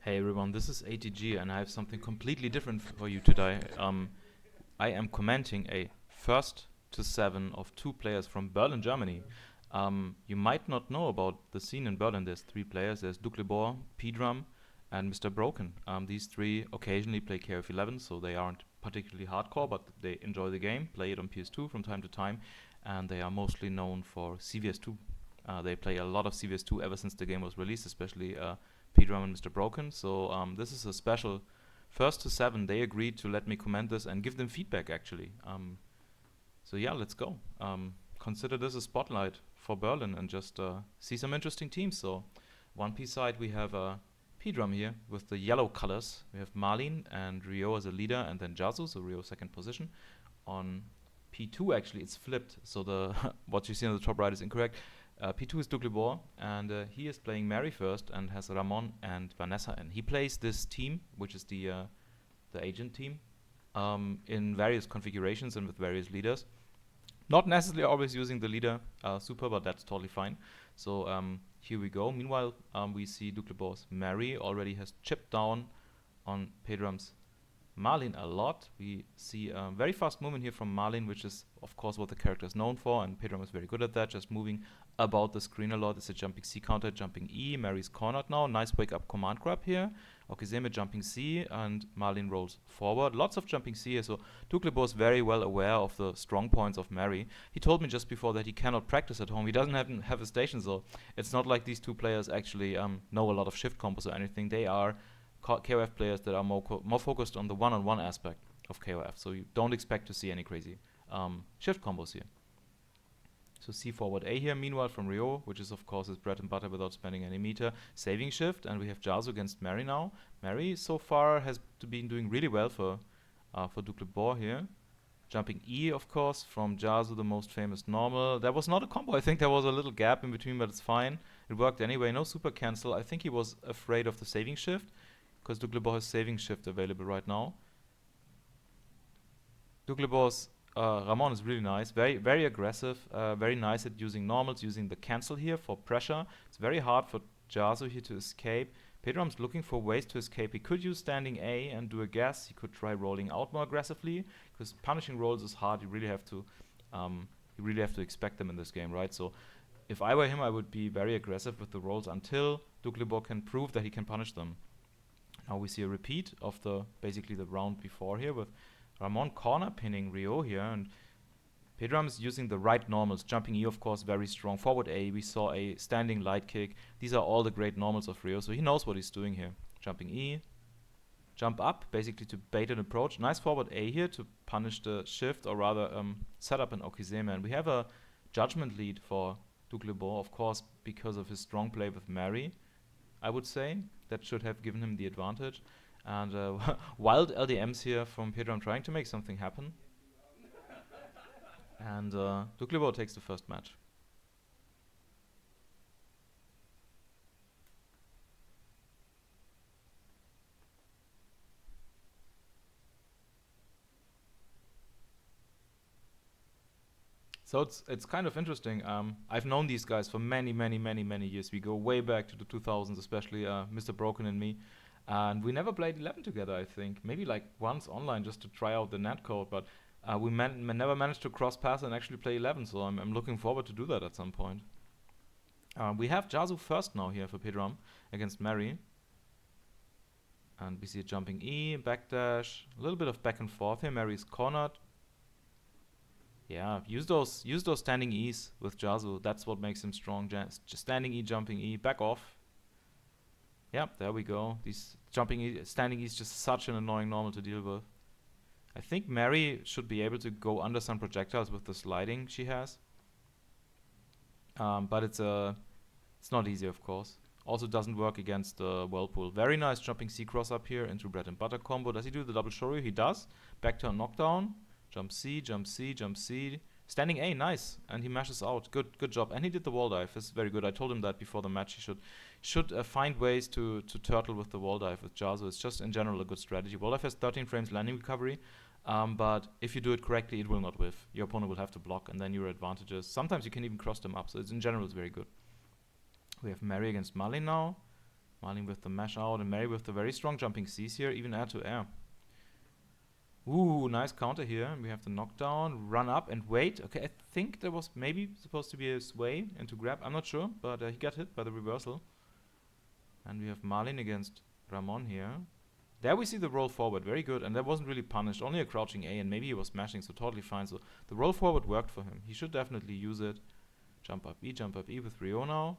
Hey everyone, this is ATG and I have something completely different for you today. I am commenting a first to seven of two players from Berlin, Germany. You might not know about the scene in Berlin. There's three players. There's DoucleBor, P-Drum, and Mr. Broken. These three occasionally play KOF11, so they aren't particularly hardcore, but they enjoy the game, play it on PS2 from time to time, and they are mostly known for CVS2. They play a lot of CVS2 ever since the game was released, especially P-Drum and Mr. Broken. So this is a special first to seven. They agreed to let me comment this and give them feedback actually. So yeah, let's go. Consider this a spotlight for Berlin and just see some interesting teams. So 1P side we have P-Drum here with the yellow colors. We have Marlin and Rio as a leader and then Jazu, so Rio second position. On P2 actually it's flipped, so the what you see on the top right is incorrect. P2 is DoucleBor, and he is playing Mary first and has Ramon and Vanessa in. He plays this team, which is the agent team, in various configurations and with various leaders. Not necessarily always using the leader super, but that's totally fine. So here we go. Meanwhile, we see DoucleBor's Mary already has chipped down on P-Drum's Marlin a lot. We see a very fast movement here from Marlin, which is of course what the character is known for, and P-Drum is very good at that, just moving about the screen a lot. It's a jumping C counter, jumping E. Mary's cornered now. Nice wake up command grab here. Okizeme jumping C, and Marlin rolls forward. Lots of jumping C here, so DoucleBor is very well aware of the strong points of Mary. He told me just before that he cannot practice at home. He doesn't have a station, so it's not like these two players actually know a lot of shift combos or anything. They are KOF players that are more focused on the one-on-one aspect of KOF, so you don't expect to see any crazy shift combos here. So C forward A here, meanwhile from Rio, which is of course his bread and butter without spending any meter, saving shift, and we have Jazu against Mary now. Mary so far has been doing really well for DoucleBor here. Jumping E, of course, from Jazu, the most famous normal. That was not a combo. I think there was a little gap in between, but it's fine. It worked anyway. No super cancel. I think he was afraid of the saving shift, because DoucleBor has saving shift available right now. DoucleBor's Ramon is really nice, very aggressive, very nice at using normals, using the cancel here for pressure. It's very hard for Jazu here to escape. P-Drum's looking for ways to escape. He could use standing A and do a gas. He could try rolling out more aggressively, because punishing rolls is hard. You really have to expect them in this game, right? So if I were him, I would be very aggressive with the rolls until DoucleBor can prove that he can punish them. Now we see a repeat of basically the round before here with Ramon corner pinning Rio here, and P-Drum is using the right normals. Jumping E, of course, very strong. Forward A, we saw a standing light kick. These are all the great normals of Rio, so he knows what he's doing here. Jumping E, jump up, basically to bait an approach. Nice forward A here to punish the shift, or rather set up an Okizeme. And we have a judgment lead for DoucleBor, of course, because of his strong play with Mary, I would say. That should have given him the advantage. And wild LDMs here from P-Drum trying to make something happen. And DoucleBor takes the first match. So it's kind of interesting. I've known these guys for many years. We go way back to the 2000s, especially Mr. Broken and me. And we never played 11 together, I think. Maybe like once online just to try out the netcode, but we never managed to cross paths and actually play 11, so I'm looking forward to do that at some point. We have Jazu first now here for P-Drum against Mary. And we see a jumping E, backdash, a little bit of back and forth here. Mary's cornered. Yeah, use those standing E's with Jazu. That's what makes him strong. Just standing E, jumping E, back off. Yep, there we go. These jumping E, standing E is just such an annoying normal to deal with. I think Mary should be able to go under some projectiles with the sliding she has. But it's not easy, of course. Also doesn't work against the Whirlpool. Very nice jumping C cross up here into bread and butter combo. Does he do the double shoryu? He does. Back to a knockdown. Jump C, jump C, jump C. Standing A, nice. And he mashes out. Good job. And he did the wall dive. This is very good. I told him that before the match. He should find ways to turtle with the wall dive with Jazu. It's just in general a good strategy. Wall dive has 13 frames landing recovery. But if you do it correctly, it will not whiff. Your opponent will have to block, and then your advantages. Sometimes you can even cross them up. So in general, it's very good. We have Mary against Marlin now. Marlin with the mash out, and Mary with the very strong jumping Cs here, even air to air. Ooh, nice counter here. We have the knockdown, run up and wait. Okay, I think there was maybe supposed to be a sway into grab. I'm not sure, but he got hit by the reversal. And we have Marlin against Ramon here. There we see the roll forward, very good. And that wasn't really punished, only a crouching A, and maybe he was smashing, so totally fine. So the roll forward worked for him. He should definitely use it. Jump up E with Rio now.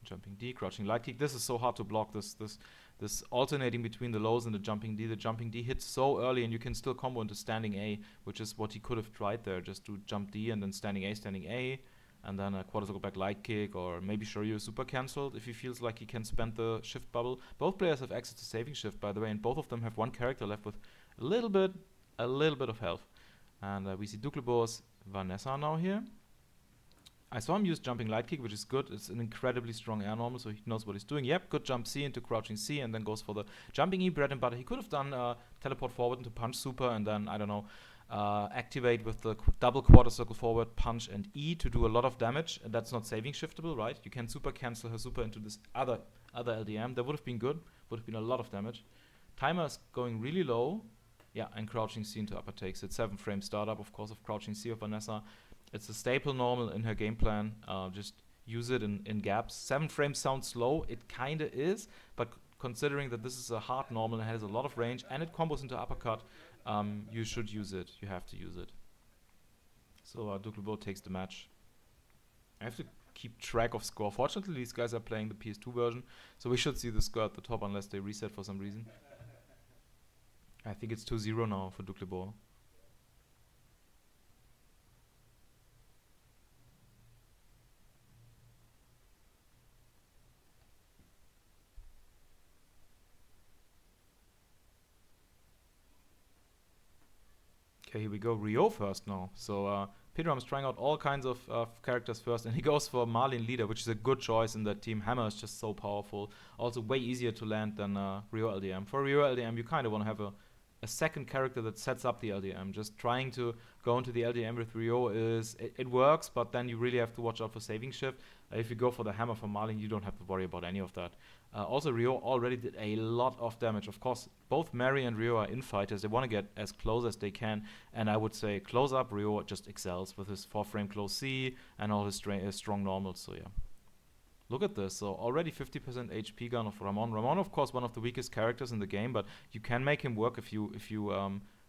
Jumping D, crouching light kick. This is so hard to block, this alternating between the lows and the jumping D. The jumping D hits so early, and you can still combo into standing A, which is what he could have tried there. Just do jump D and then standing A, and then a quarter circle back light kick, or maybe Shoryu super cancelled if he feels like he can spend the shift bubble. Both players have access to saving shift, by the way, and both of them have one character left with a little bit of health. And we see DoucleBor's Vanessa now here. I saw him use jumping light kick, which is good. It's an incredibly strong air normal, so he knows what he's doing. Yep, good jump C into crouching C, and then goes for the jumping E, bread and butter. He could have done teleport forward into punch super, and then, I don't know, activate with the double quarter circle forward, punch and E to do a lot of damage. And that's not saving shiftable, right? You can super cancel her super into this other LDM. That would have been good. Would have been a lot of damage. Timer is going really low. Yeah, and crouching C into upper takes it. 7 frame startup, of course, of crouching C of Vanessa. It's a staple normal in her game plan. Just use it in gaps. 7 frames sounds slow. It kind of is, but considering that this is a hard normal and has a lot of range and it combos into uppercut, you should use it. You have to use it. So DoucleBor takes the match. I have to keep track of score. Fortunately, these guys are playing the PS2 version, so we should see the score at the top unless they reset for some reason. I think it's 2-0 now for DoucleBor. Okay, here we go. Rio first now. So Pedram's trying out all kinds of characters first, and he goes for Marlin leader, which is a good choice in that team. Hammer is just so powerful. Also way easier to land than Rio LDM. For Rio LDM, you kind of want to have a second character that sets up the LDM. Just trying to go into the LDM with Rio is, it works, but then you really have to watch out for saving shift. If you go for the hammer for Marlin, you don't have to worry about any of that. Also, Rio already did a lot of damage. Of course, both Mary and Rio are infighters. They want to get as close as they can, and I would say close up, Rio just excels with his 4-frame close C and all his strong normals, so yeah. Look at this, so already 50% HP gun of Ramon. Ramon, of course, one of the weakest characters in the game, but you can make him work if you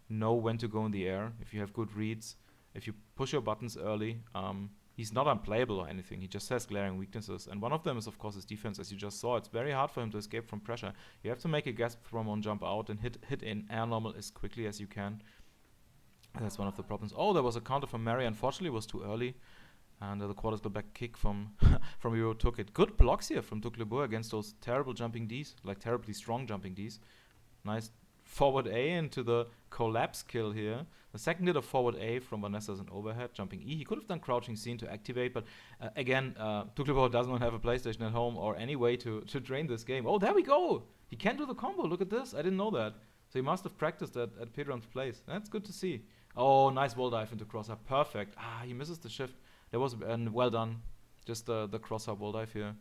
know when to go in the air, if you have good reads, if you push your buttons early. He's not unplayable or anything, he just has glaring weaknesses. And one of them is, of course, his defense, as you just saw. It's very hard for him to escape from pressure. You have to make a gasp Ramon jump out and hit in air normal as quickly as you can. That's one of the problems. Oh, there was a counter from Mary. Unfortunately, it was too early. And the quarter back kick from Rio took it. Good blocks here from DoucleBor against those terrible jumping Ds, like terribly strong jumping Ds. Nice forward A into the collapse kill here. The second hit of forward A from Vanessa's an overhead, jumping E. He could have done crouching C to activate, but again, DoucleBor does not have a PlayStation at home or any way to drain this game. Oh, there we go! He can do the combo, look at this, I didn't know that. So he must have practiced that at Pedram's place. That's good to see. Oh, nice wall dive into cross up, perfect. Ah, he misses the shift. That was well done. Just the cross-up wall dive here.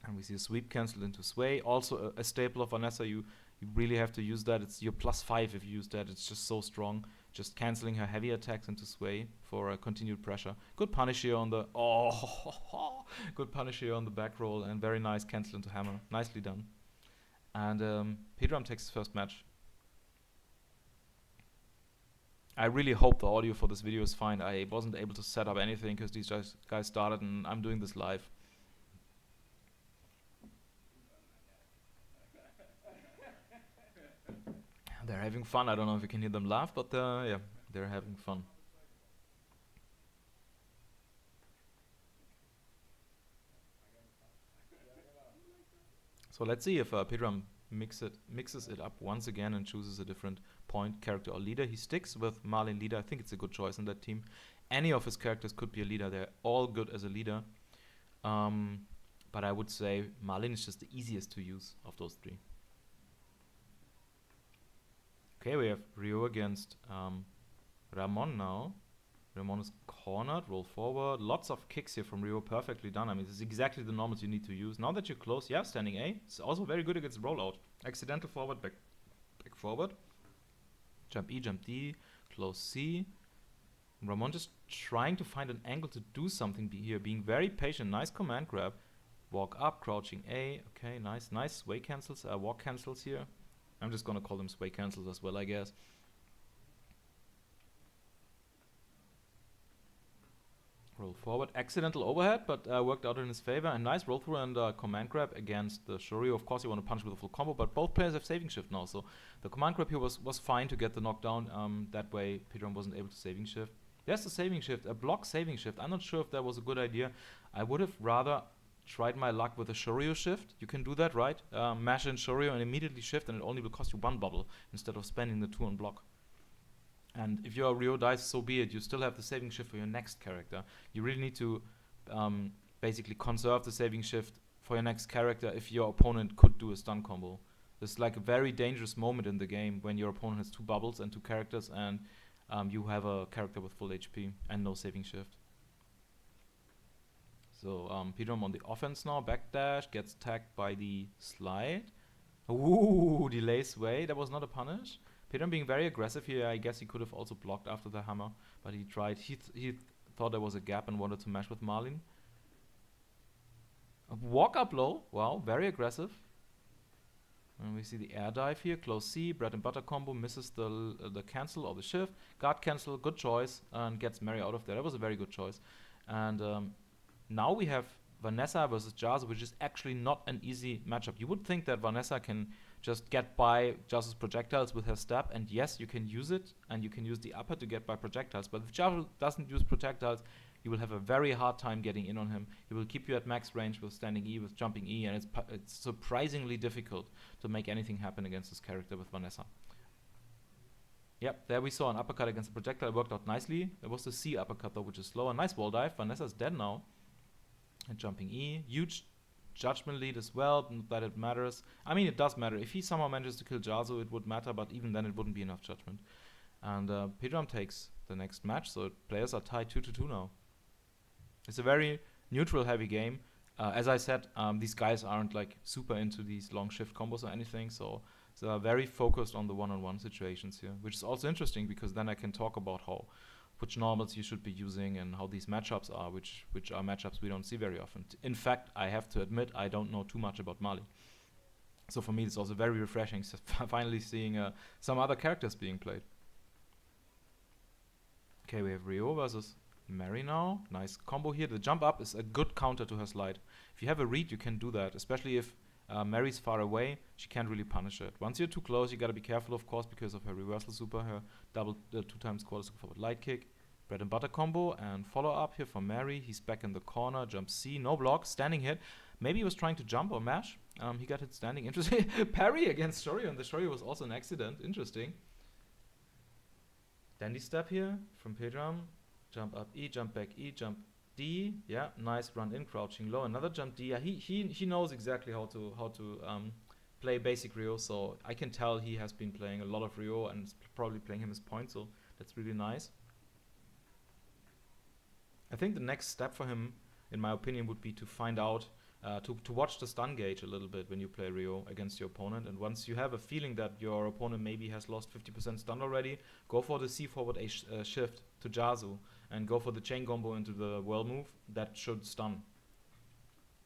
And we see a sweep cancelled into sway. Also a staple of Vanessa. You really have to use that. It's your +5 if you use that. It's just so strong. Just cancelling her heavy attacks into sway for continued pressure. Good punish here on the... Oh! Good punish here on the back roll. And very nice cancel into hammer. Nicely done. And Pedram takes his first match. I really hope the audio for this video is fine. I wasn't able to set up anything because these guys started and I'm doing this live. They're having fun. I don't know if you can hear them laugh, but yeah, they're having fun. So let's see if Pedram mixes it up once again and chooses a different point, character or leader. He sticks with Marlin leader. I think it's a good choice in that team. Any of his characters could be a leader. They're all good as a leader. But I would say Marlin is just the easiest to use of those three. Okay, we have Rio against Ramon now. Ramon is cornered, roll forward. Lots of kicks here from Rio, perfectly done. I mean, this is exactly the normals you need to use. Now that you're close, yeah, standing A. It's also very good against rollout. Accidental forward, back forward. Jump E, jump D, close C. Ramon just trying to find an angle to do something here, being very patient. Nice command grab. Walk up, crouching A. Okay, nice. Nice sway cancels, walk cancels here. I'm just gonna call them sway cancels as well, I guess. Roll forward. Accidental overhead, but worked out in his favor. And nice roll through and command grab against the Shoryu. Of course, you want to punch with a full combo, but both players have saving shift now. So the command grab here was fine to get the knockdown. That way, Pedram wasn't able to saving shift. There's the saving shift, a block saving shift. I'm not sure if that was a good idea. I would have rather tried my luck with a Shoryu shift. You can do that, right? Mash in Shoryu and immediately shift, and it only will cost you 1 bubble instead of spending the 2 on block. And if your Rio dies, so be it. You still have the saving shift for your next character. You really need to basically conserve the saving shift for your next character if your opponent could do a stun combo. This is like a very dangerous moment in the game when your opponent has 2 bubbles and 2 characters and you have a character with full HP and no saving shift. So Pedram on the offense now, backdash, gets attacked by the slide. Ooh, delay sway, that was not a punish. Pedram being very aggressive here. I guess he could have also blocked after the hammer, but he tried. He thought there was a gap and wanted to mash with Marlin. A walk up low, wow, very aggressive. And we see the air dive here, close C, bread and butter combo, misses the cancel or the shift. Guard cancel, good choice, and gets Mary out of there. That was a very good choice. And now we have Vanessa versus Jazu, which is actually not an easy matchup. You would think that Vanessa can just get by Jazu's projectiles with her stab, and yes, you can use it, and you can use the upper to get by projectiles, but if Jazu doesn't use projectiles, you will have a very hard time getting in on him. He will keep you at max range with standing E, with jumping E, and it's surprisingly difficult to make anything happen against this character with Vanessa. Yep, there we saw an uppercut against a projectile. It worked out nicely. There was the C uppercut though, which is slow. A nice wall dive. Vanessa's dead now. And jumping E. Huge judgment lead as well, not that it matters. I mean, it does matter. If he somehow manages to kill Jazu, it would matter, but even then it wouldn't be enough judgment. And Pedram takes the next match, so players are tied 2-2 now. It's a very neutral heavy game. As I said, these guys aren't like super into these long shift combos or anything, so they are very focused on the one-on-one situations here, which is also interesting because then I can talk about which normals you should be using and how these matchups are, which are matchups we don't see very often. In fact, I have to admit, I don't know too much about Mali. So for me, it's also very refreshing finally seeing some other characters being played. Okay, we have Rio versus Mary now. Nice combo here. The jump up is a good counter to her slide. If you have a read, you can do that, especially if Mary's far away, she can't really punish it. Once you're too close, you gotta be careful, of course, because of her reversal super, her double 2 times quarter forward light kick. Bread and butter combo and follow up here for Mary. He's back in the corner, jump C, no block, standing hit. Maybe he was trying to jump or mash. He got hit standing. Interesting. Parry against Shoryu, and the Shoryu was also an accident. Interesting. Dandy step here from Pedram. Jump up E, jump back E, jump D. Yeah, nice run in, crouching low. Another jump D. Yeah, he knows exactly how to play basic Rio. So I can tell he has been playing a lot of Rio and is probably playing him as point. So that's really nice. I think the next step for him, in my opinion, would be to find out, to watch the stun gauge a little bit when you play Rio against your opponent. And once you have a feeling that your opponent maybe has lost 50% stun already, go for the C forward A shift to Jazu and go for the chain combo into the whirl move. That should stun.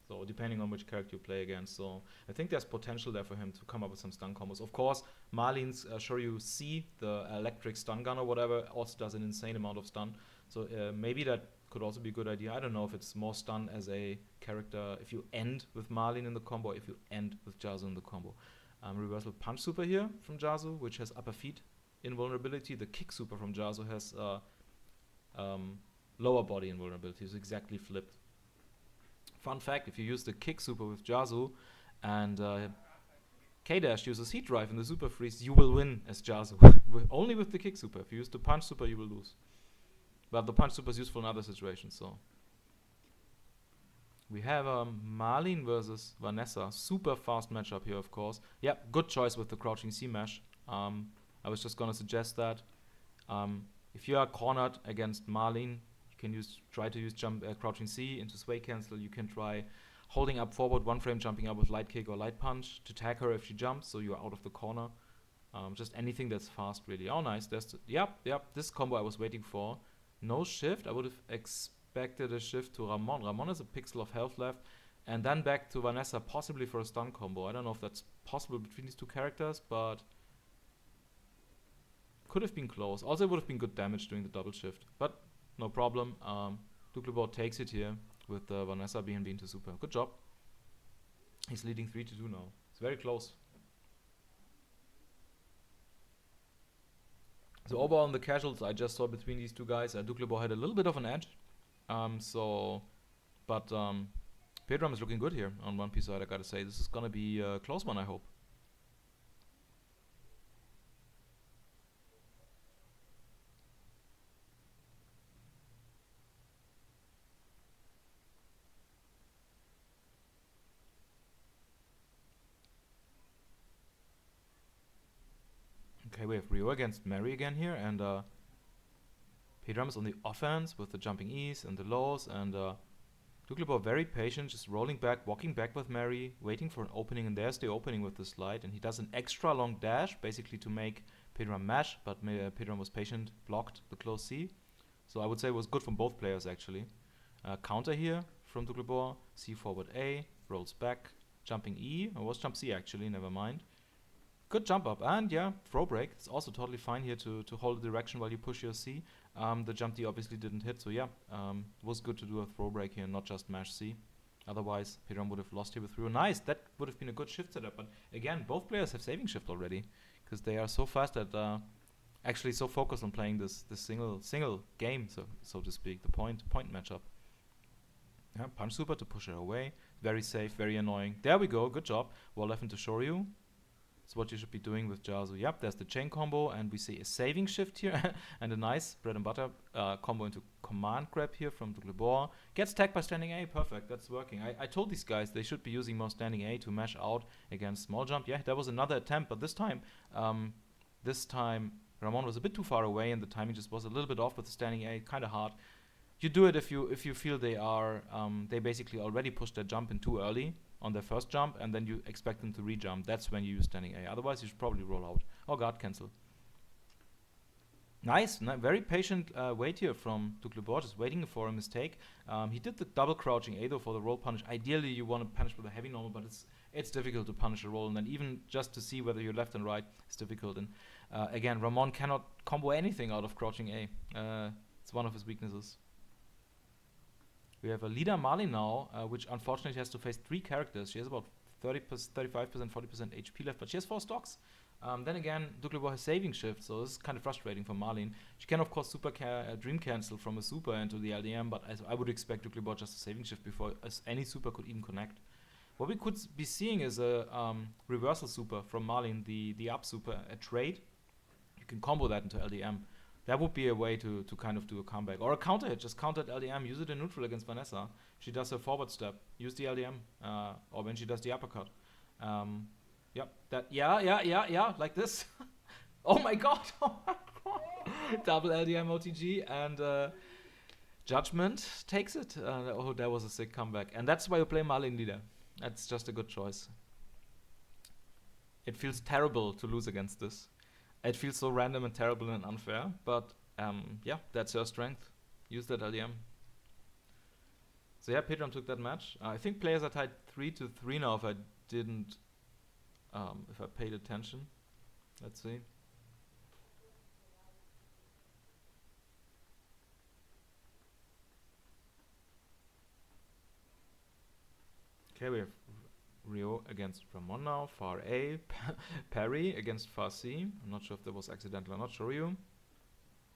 So depending on which character you play against. So I think there's potential there for him to come up with some stun combos. Of course, Marlin's Shoryu C, the electric stun gun or whatever, also does an insane amount of stun. So maybe that could also be a good idea. I don't know if it's more stun as a character if you end with Marlin in the combo, or if you end with Jazu in the combo. Reversal punch super here from Jazu, which has upper feet invulnerability. The kick super from Jazu has lower body invulnerability. It's exactly flipped. Fun fact, if you use the kick super with Jazu and K-Dash uses heat drive in the super freeze, you will win as Jazu. Only with the kick super. If you use the punch super, you will lose. But the punch super is useful in other situations, so. We have Marlin versus Vanessa. Super fast matchup here, of course. Yep, good choice with the crouching C mash. I was just gonna suggest that. if you are cornered against Marlene, you can try to use crouching C into sway cancel. You can try holding up forward one frame, jumping up with light kick or light punch to tag her if she jumps, so you're out of the corner. Just anything that's fast, really. Oh, nice. Yep. This combo I was waiting for. No shift. I would have expected a shift to Ramon. Ramon has a pixel of health left. And then back to Vanessa, possibly for a stun combo. I don't know if that's possible between these two characters, but could have been close. Also, it would have been good damage doing the double shift, but no problem. DoucleBor takes it here with Vanessa being into super. Good job. He's leading 3-2 now. It's very close. So overall on the casuals I just saw between these two guys, DoucleBor had a little bit of an edge. Pedram is looking good here on one piece side, I gotta say. This is gonna be a close one, I hope. Okay, we have Rio against Mary again here, and Pedram is on the offense with the jumping E's and the lows, and DoucleBor very patient, just rolling back, walking back with Mary, waiting for an opening, and there's the opening with the slide, and he does an extra long dash, basically to make Pedram mash, but Pedram was patient, blocked the close C. So I would say it was good from both players, actually. Counter here from DoucleBor, C forward A, rolls back, jumping E, or was jump C actually, never mind. Good jump up, and yeah, throw break. It's also totally fine here to hold the direction while you push your C. The jump D obviously didn't hit, so yeah, it was good to do a throw break here, not just mash C. Otherwise, Pedram would have lost here with Rio. Nice, that would have been a good shift setup, but again, both players have saving shift already, because they are so fast that actually so focused on playing this single game, so to speak, the point matchup. Yeah, punch super to push her away. Very safe, very annoying. There we go, good job. Wall left into Shoryu. That's what you should be doing with Jiazu. Yep, there's the chain combo, and we see a saving shift here, and a nice bread and butter combo into command grab here from DoucleBor. Gets tagged by standing A, perfect, that's working. I told these guys they should be using more standing A to mash out against small jump. Yeah, that was another attempt, but this time Ramon was a bit too far away, and the timing just was a little bit off with the standing A, kind of hard. You do it if you feel they basically already pushed their jump in too early on their first jump, and then you expect them to re-jump. That's when you use standing A. Otherwise, you should probably roll out or guard cancel. Nice, very patient wait here from DoucleBor, just waiting for a mistake. He did the double crouching A though for the roll punish. Ideally, you want to punish with a heavy normal, but it's difficult to punish a roll, and then even just to see whether you're left and right is difficult. And again, Ramon cannot combo anything out of crouching A. It's one of his weaknesses. We have a leader Marley now, which unfortunately has to face 3 characters. She has about 35%, 40% HP left, but she has 4 stocks. Then again, DoucleBor has saving shift, so this is kind of frustrating for Marlene. She can of course dream cancel from a super into the LDM, but I would expect DoucleBor just a saving shift before any super could even connect. What we could be seeing is a reversal super from Marlene, the up super, a trade. You can combo that into LDM. That would be a way to kind of do a comeback. Or a counter hit, just counter at LDM, use it in neutral against Vanessa. She does her forward step, use the LDM, or when she does the uppercut. Yep, like this. Oh my god, double LDM OTG, and Judgment takes it. Oh, that was a sick comeback. And that's why you play Marlene leader. That's just a good choice. It feels terrible to lose against this. It feels so random and terrible and unfair, but yeah, that's her strength. Use that LDM. So yeah, Pedram took that match. I think players are tied 3-3 now if I didn't, if I paid attention. Let's see. Okay, we have Rio against Ramon now, far A, parry against far C. I'm not sure if that was accidental or not, show you.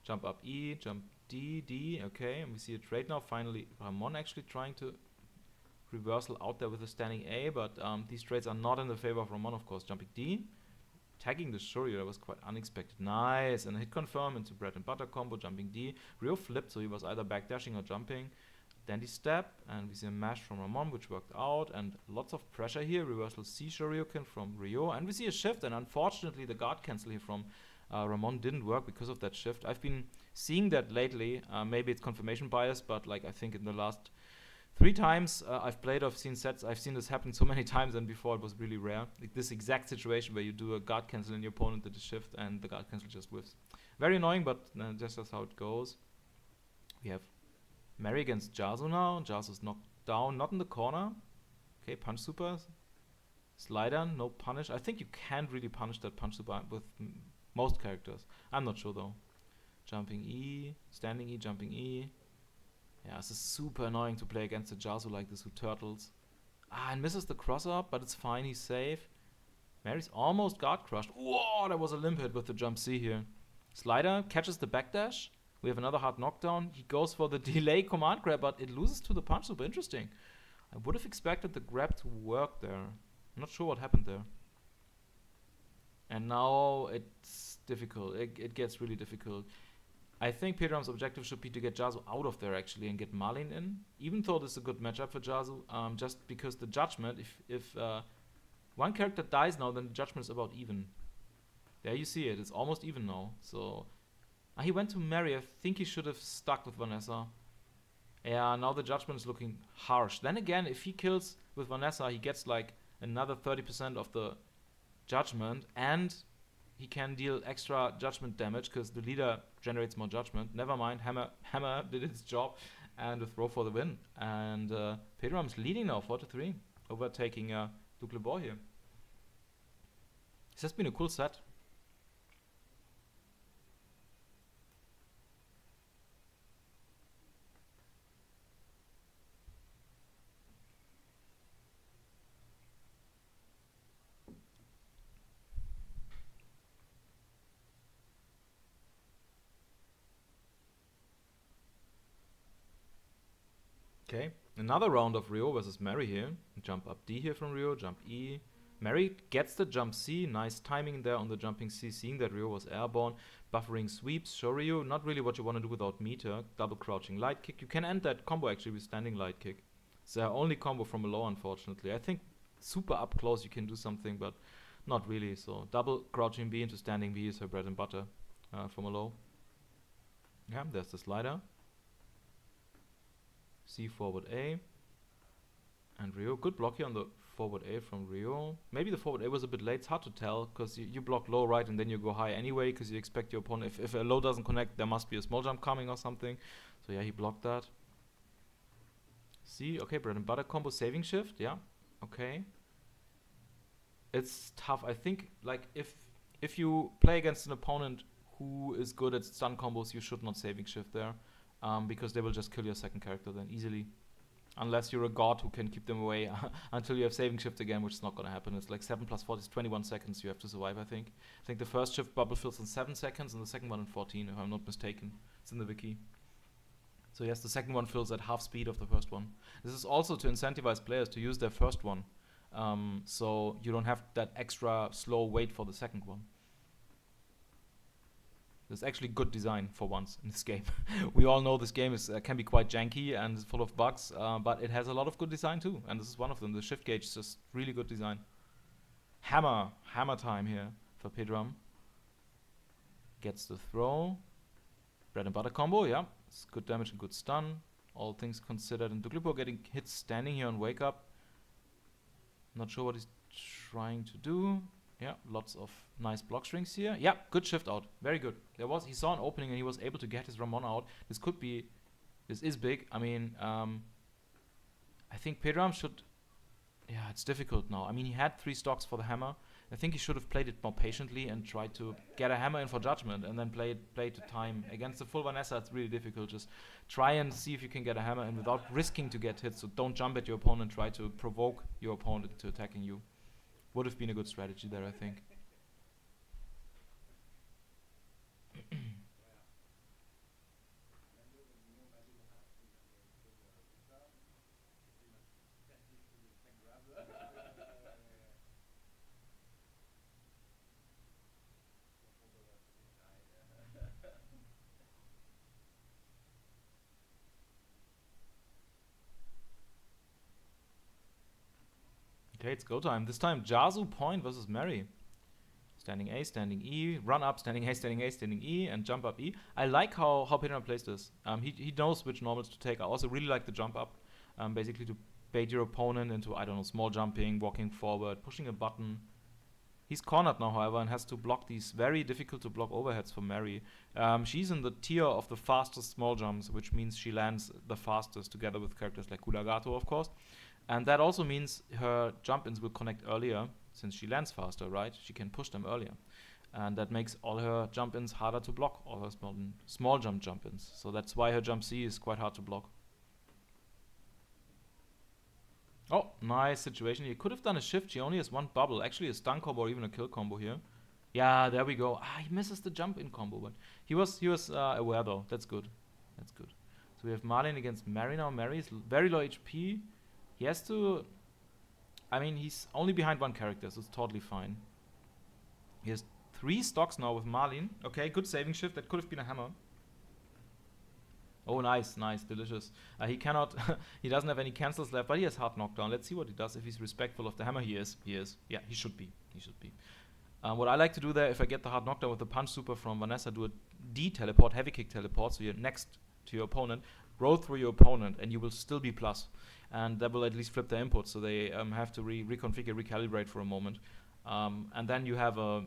Jump up E, jump D, D, okay, and we see a trade now. Finally, Ramon actually trying to reversal out there with a standing A, but these trades are not in the favor of Ramon, of course. Jumping D, tagging the Shoryu, that was quite unexpected. Nice, and a hit confirm into bread and butter combo, jumping D. Rio flipped, so he was either backdashing or jumping. Dandy step, and we see a mash from Ramon, which worked out, and lots of pressure here. Reversal C Shoryuken from Rio, and we see a shift, and unfortunately the guard cancel here from Ramon didn't work because of that shift. I've been seeing that lately. Maybe it's confirmation bias, but like I think in the last 3 times I've played, I've seen sets, I've seen this happen so many times, and before it was really rare. Like this exact situation where you do a guard cancel and your opponent did a shift and the guard cancel just whiffs. Very annoying, but just that's how it goes. We have Mary against Jazu now. Jazu's knocked down, not in the corner. Okay, punch super. Slider, no punish. I think you can't really punish that punch super with most characters. I'm not sure though. Jumping E, standing E, jumping E. Yeah, this is super annoying to play against a Jazu like this who turtles. And misses the cross up, but it's fine, he's safe. Mary's almost guard crushed. Whoa, that was a limp hit with the jump C here. Slider catches the backdash. We have another hard knockdown. He goes for the delay command grab, but it loses to the punch super. Interesting. I would have expected the grab to work there. I'm not sure what happened there. And now it's difficult. It gets really difficult. I think Pedram's objective should be to get Jazu out of there actually and get Marlin in. Even though this is a good matchup for Jazu, just because the judgment, if one character dies now, then the judgment is about even. There you see it. It's almost even now. So he went to Mary. I think he should have stuck with Vanessa. Yeah, now the judgment is looking harsh. Then again, if he kills with Vanessa, he gets like another 30% of the judgment, and he can deal extra judgment damage because the leader generates more judgment. Never mind, Hammer did his job and a throw for the win. And Pedram's leading now 4-3, overtaking DoucleBor here. This has been a cool set. Okay, another round of Rio versus Mary here. Jump up D here from Rio, jump E. Mary gets the jump C, nice timing there on the jumping C, seeing that Rio was airborne. Buffering sweeps, show Rio, not really what you want to do without meter. Double crouching light kick. You can end that combo actually with standing light kick. It's their only combo from a low, unfortunately. I think super up close you can do something, but not really. So double crouching B into standing B is her bread and butter from a low. Yeah, there's the slider. C forward A. And Rio, good block here on the forward A from Rio. Maybe the forward A was a bit late, it's hard to tell, because you block low right and then you go high anyway, because you expect your opponent, if a low doesn't connect, there must be a small jump coming or something. So yeah, he blocked that. C, okay, bread and butter combo, saving shift, yeah, okay. It's tough, I think, like, if you play against an opponent who is good at stun combos, you should not saving shift there. Because they will just kill your second character then easily. Unless you're a god who can keep them away until you have saving shift again, which is not going to happen. It's like 7 plus 40 is 21 seconds you have to survive, I think. I think the first shift bubble fills in 7 seconds and the second one in 14, if I'm not mistaken. It's in the wiki. So yes, the second one fills at half speed of the first one. This is also to incentivize players to use their first one. So you don't have that extra slow wait for the second one. There's actually good design for once in this game. We all know this game is can be quite janky and is full of bugs, but it has a lot of good design too, and this is one of them. The shift gauge is just really good design. Hammer time here for Pedram. Gets the throw. Bread and butter combo, yeah. It's good damage and good stun. All things considered. And DoucleBor getting hit standing here on wake up. Not sure what he's trying to do. Yeah, lots of nice block strings here. Yeah, good shift out. Very good. He saw an opening and he was able to get his Ramon out. This is big. I mean, I think Pedram should, yeah, it's difficult now. I mean, he had 3 stocks for the hammer. I think he should have played it more patiently and tried to get a hammer in for judgment and then play to time. Against the full Vanessa, it's really difficult. Just try and see if you can get a hammer in without risking to get hit. So don't jump at your opponent. Try to provoke your opponent to attacking you. Would have been a good strategy there, I think. Okay, it's go time. This time Jazu point versus Mary. Standing A, standing E, run up, standing A, standing A, standing E, and jump up E. I like how Pedram plays this. He knows which normals to take. I also really like the jump up, basically to bait your opponent into, I don't know, small jumping, walking forward, pushing a button. He's cornered now, however, and has to block these very difficult to block overheads for Mary. She's in the tier of the fastest small jumps, which means she lands the fastest together with characters like Kulagato, of course. And that also means her jump-ins will connect earlier, since she lands faster, right? She can push them earlier. And that makes all her jump-ins harder to block, all her small jump-ins. So that's why her jump C is quite hard to block. Oh, nice situation. He could have done a shift. She only has one bubble. Actually, a stun combo or even a kill combo here. Yeah, there we go. He misses the jump-in combo, but he was aware though. That's good. That's good. So we have Marlin against Mary now. Mary is very low HP. He has to... I mean, he's only behind one character, so it's totally fine. He has 3 stocks now with Marlin. Okay, good saving shift. That could have been a hammer. Oh, nice, nice, delicious. He cannot... he doesn't have any cancels left, but he has hard knockdown. Let's see what he does. If he's respectful of the hammer, he is. He is. Yeah, he should be. He should be. What I like to do there, if I get the hard knockdown with the punch super from Vanessa, do a D teleport, heavy kick teleport, so you're next to your opponent, roll through your opponent, and you will still be plus. And that will at least flip the input, so they have to reconfigure, recalibrate for a moment. And then you have a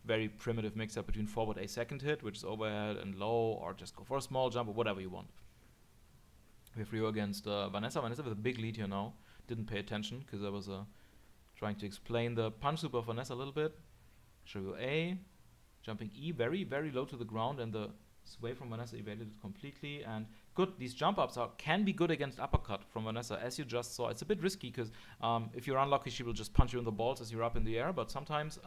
very primitive mix-up between forward a second hit, which is overhead and low, or just go for a small jump, or whatever you want. We have Rio against Vanessa. Vanessa with a big lead here now. Didn't pay attention, because I was trying to explain the punch super of Vanessa a little bit. Rio A, jumping E, very, very low to the ground, and the sway from Vanessa evaded it completely. And good, these jump ups can be good against uppercut from Vanessa, as you just saw. It's a bit risky because if you're unlucky, she will just punch you in the balls as you're up in the air, but sometimes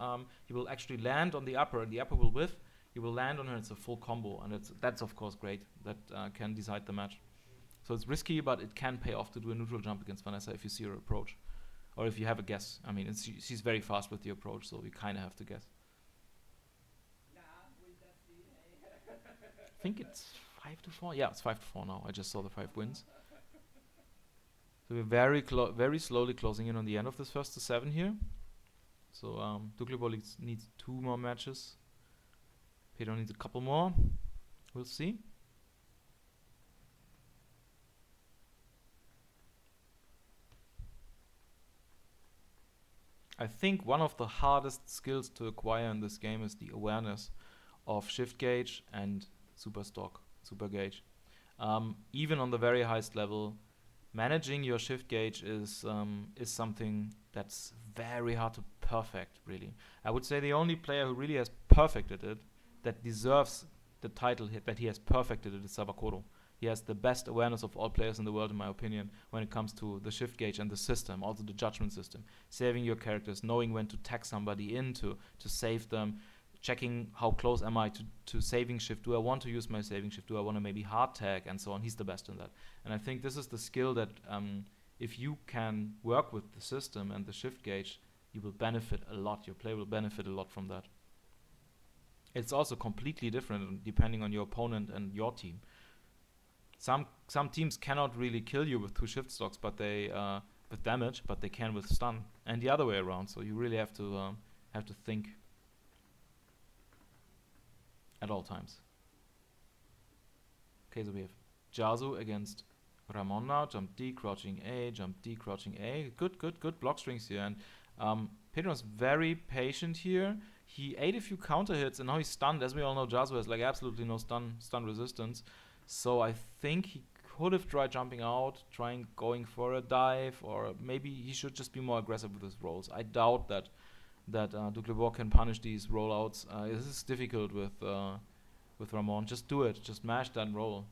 he will actually land on the upper, and the upper will whiff. He will land on her, it's a full combo, and that's of course great. That can decide the match. So it's risky, but it can pay off to do a neutral jump against Vanessa if you see her approach. Or if you have a guess. I mean, she's very fast with the approach, so you kind of have to guess. I think it's 5-4. Yeah, it's 5-4 now. I just saw the 5 wins. So we're very slowly closing in on the end of this first to 7 here. So DoucleBor needs 2 more matches. Pedro needs a couple more. We'll see. I think one of the hardest skills to acquire in this game is the awareness of shift gauge and super gauge. Even on the very highest level, managing your shift gauge is something that's very hard to perfect, really. I would say the only player who really has perfected it, that deserves the title that he has perfected it, is Sabakoro. He has the best awareness of all players in the world, in my opinion, when it comes to the shift gauge and the system, also the judgment system. Saving your characters, knowing when to tag somebody in to save them, checking how close am I to saving shift. Do I want to use my saving shift? Do I want to maybe hard tag and so on? He's the best in that. And I think this is the skill that if you can work with the system and the shift gauge, you will benefit a lot. Your player will benefit a lot from that. It's also completely different depending on your opponent and your team. Some teams cannot really kill you with 2 shift stocks, but they with damage, but they can with stun, and the other way around. So you really have to think at all times. Okay, so we have Jazu against Ramon now. Jump D, crouching A, jump D, crouching A. Good block strings here. And Pedro's very patient here. He ate a few counter hits, and now he's stunned. As we all know, Jazu has like absolutely no stun resistance. So I think he could have tried jumping out, going for a dive, or maybe he should just be more aggressive with his rolls. I doubt that DoucleBor can punish these rollouts. This is difficult with Ramon. Just do it. Just mash that roll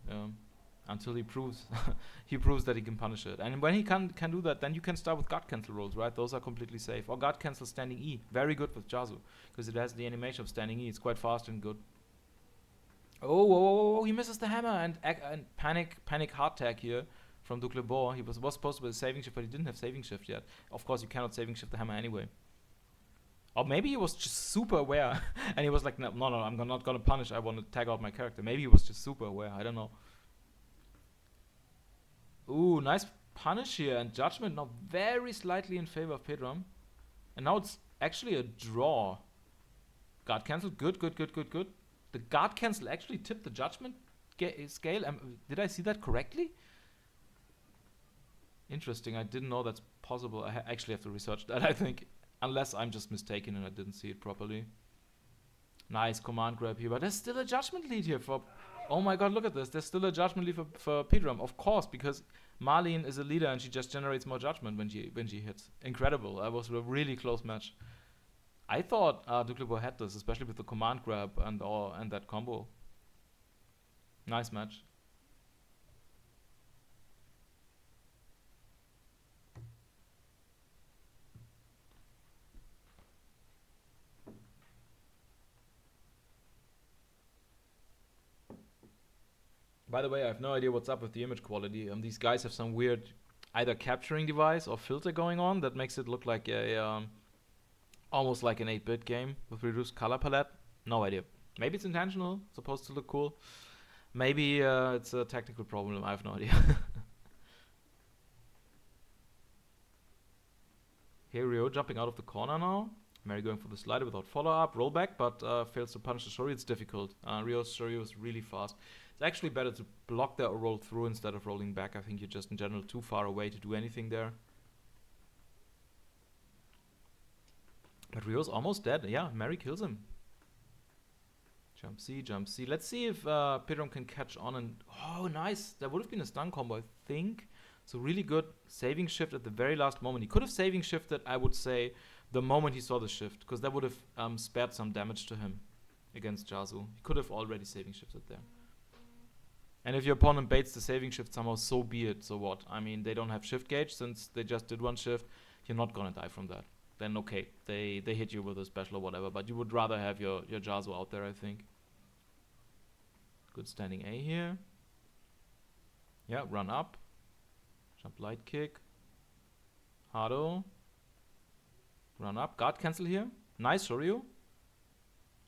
until he proves that he can punish it. And when he can do that, then you can start with guard cancel rolls, right? Those are completely safe. Or guard cancel standing E. Very good with Jazu because it has the animation of standing E. It's quite fast and good. Oh, he misses the hammer and panic hard tag here from DoucleBor. He was supposed to be a saving shift, but he didn't have saving shift yet. Of course, you cannot saving shift the hammer anyway. Or maybe he was just super aware and he was like, no, I'm not gonna punish. I want to tag out my character. Maybe he was just super aware. I don't know. Ooh, nice punish here, and judgment now very slightly in favor of Pedram. And now it's actually a draw. Guard cancel. Good. The guard cancel actually tipped the judgment scale. Did I see that correctly? Interesting. I didn't know that's possible. I actually have to research that, I think. Unless I'm just mistaken and I didn't see it properly. Nice command grab here. But there's still a judgment lead here for... Oh my god, look at this. There's still a judgment lead for Pedram. Of course, because Marlene is a leader and she just generates more judgment when she hits. Incredible. That was a really close match. I thought DoucleBor had this, especially with the command grab and that combo. Nice match. By the way, I have no idea what's up with the image quality. These guys have some weird either capturing device or filter going on that makes it look like a almost like an 8-bit game with reduced color palette. No idea. Maybe it's intentional, supposed to look cool. Maybe it's a technical problem. I have no idea. Here Rio jumping out of the corner now. Mary going for the slider without follow-up. Roll back, but fails to punish the Shoryu. It's difficult. Rio's Shoryu is really fast. It's actually better to block there or roll through instead of rolling back. I think you're just in general too far away to do anything there. But Rio's almost dead. Yeah, Mary kills him. Jump C, jump C. Let's see if Pedram can catch on and... Oh, nice. That would have been a stun combo, I think. So really good saving shift at the very last moment. He could have saving shifted, I would say, the moment he saw the shift, because that would have spared some damage to him against Jazu. He could have already saving shifted there. And if your opponent baits the saving shift somehow, so be it. So what? I mean, they don't have shift gauge since they just did one shift. You're not gonna die from that. Then okay, they hit you with a special or whatever, but you would rather have your Jazu out there, I think. Good standing A here. Yeah, run up. Jump light kick. Hado. Run up. Guard cancel here. Nice, Shoryu.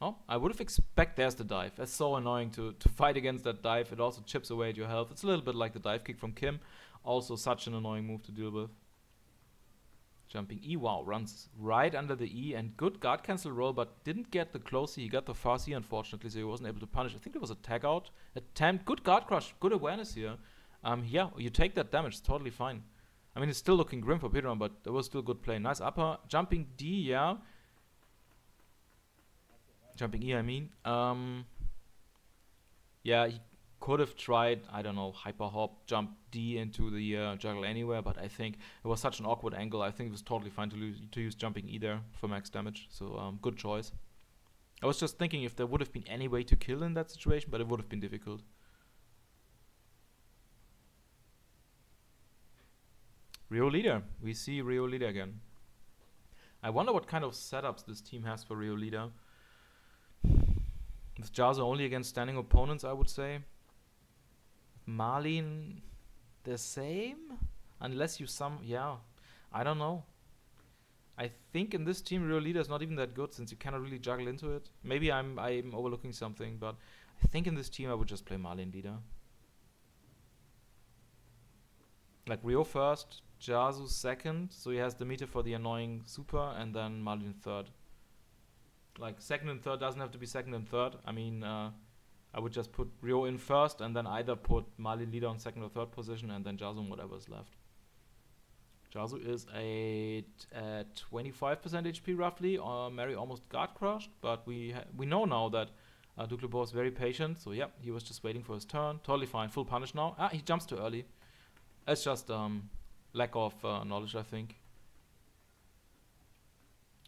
Oh, I would have expected there's the dive. That's so annoying to fight against that dive. It also chips away at your health. It's a little bit like the dive kick from Kim. Also such an annoying move to deal with. Jumping E. Wow, runs right under the E. And good guard cancel roll, but didn't get the close C. He got the far C, unfortunately, so he wasn't able to punish. I think it was a tag out attempt. Good guard crush. Good awareness here. Yeah, you take that damage. It's totally fine. I mean, it's still looking grim for Pedram, but it was still good play. Nice upper. Jumping D, yeah. Jumping E, I mean. Yeah, he could have tried, I don't know, hyper hop, jump D into the juggle anywhere, but I think it was such an awkward angle. I think it was totally fine to use jumping E there for max damage. So, good choice. I was just thinking if there would have been any way to kill in that situation, but it would have been difficult. Rio leader. We see Rio leader again. I wonder what kind of setups this team has for Rio leader. With Jazu only against standing opponents, I would say. Marlene, the same? Unless you yeah, I don't know. I think in this team, Rio leader is not even that good since you cannot really juggle into it. Maybe I'm overlooking something, but I think in this team I would just play Marlene leader. Like Rio first, Jazu second, so he has the meter for the annoying super, and then Marlene third. Like second and third doesn't have to be second and third. I mean, I would just put Rio in first, and then either put Marlene leader on second or third position, and then Jazu on whatever is left. Jazu is at 25% HP roughly. Mary almost guard crushed, but we know now that DoucleBor is very patient. So yeah, he was just waiting for his turn. Totally fine. Full punish now. Ah, he jumps too early. It's just lack of knowledge, I think.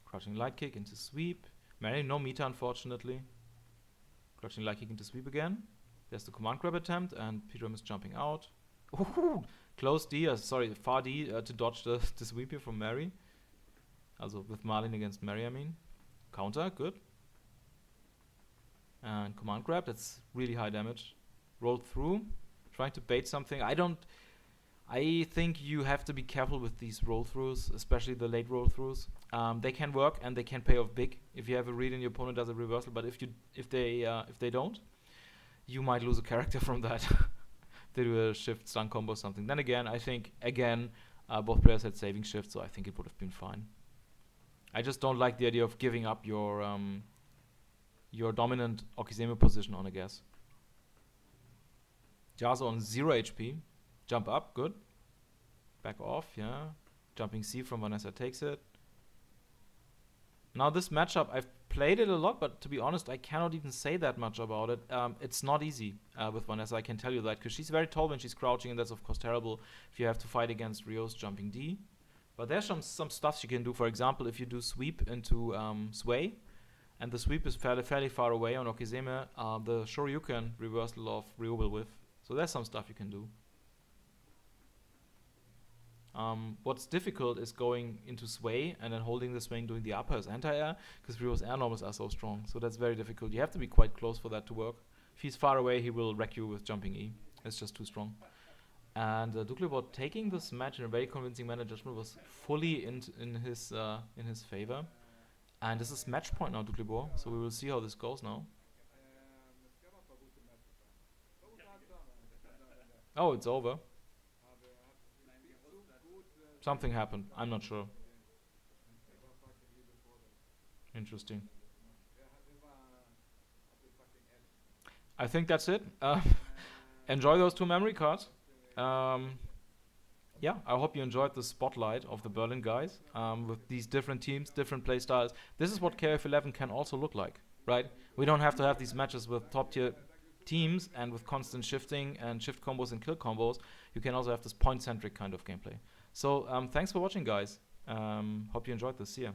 Crouching light kick into sweep. Mary, no meter, unfortunately. Crouching light kick into sweep again. There's the command grab attempt, and Pedram is jumping out. Ooh, close D, far D to dodge the sweep here from Mary. Also with Marlene against Mary, I mean. Counter, good. And command grab, that's really high damage. Roll through, trying to bait something. I think you have to be careful with these roll-throughs, especially the late roll-throughs. They can work and they can pay off big if you have a read and your opponent does a reversal. But if they don't, you might lose a character from that. They do a shift stun combo or something. Then again, I think both players had saving shift, so I think it would have been fine. I just don't like the idea of giving up your your dominant Okizeme position on a guess. Yasuo on 0 HP. Jump up, good. Back off, yeah. Jumping C from Vanessa takes it. Now this matchup, I've played it a lot, but to be honest, I cannot even say that much about it. It's not easy with Vanessa, I can tell you that, because she's very tall when she's crouching, and that's of course terrible if you have to fight against Rio's jumping D. But there's some stuff she can do. For example, if you do sweep into Sway, and the sweep is fairly far away on Okizeme, the Shoryuken reversal of Rio will whiff. So there's some stuff you can do. What's difficult is going into Sway and then holding the Sway and doing the upper as anti-air, because Rio's air normals are so strong. So that's very difficult. You have to be quite close for that to work. If he's far away, he will wreck you with jumping E. It's just too strong. And DoucleBor taking this match in a very convincing manner. Judgment was fully in his favor. And this is match point now, DoucleBor. So we will see how this goes now. Oh, it's over. Something happened. I'm not sure. Interesting. I think that's it. Enjoy those 2 memory cards. Yeah, I hope you enjoyed the spotlight of the Berlin guys with these different teams, different play styles. This is what KOF11 can also look like, right? We don't have to have these matches with top tier teams and with constant shifting and shift combos and kill combos. You can also have this point-centric kind of gameplay. So thanks for watching, guys. Hope you enjoyed this. See ya.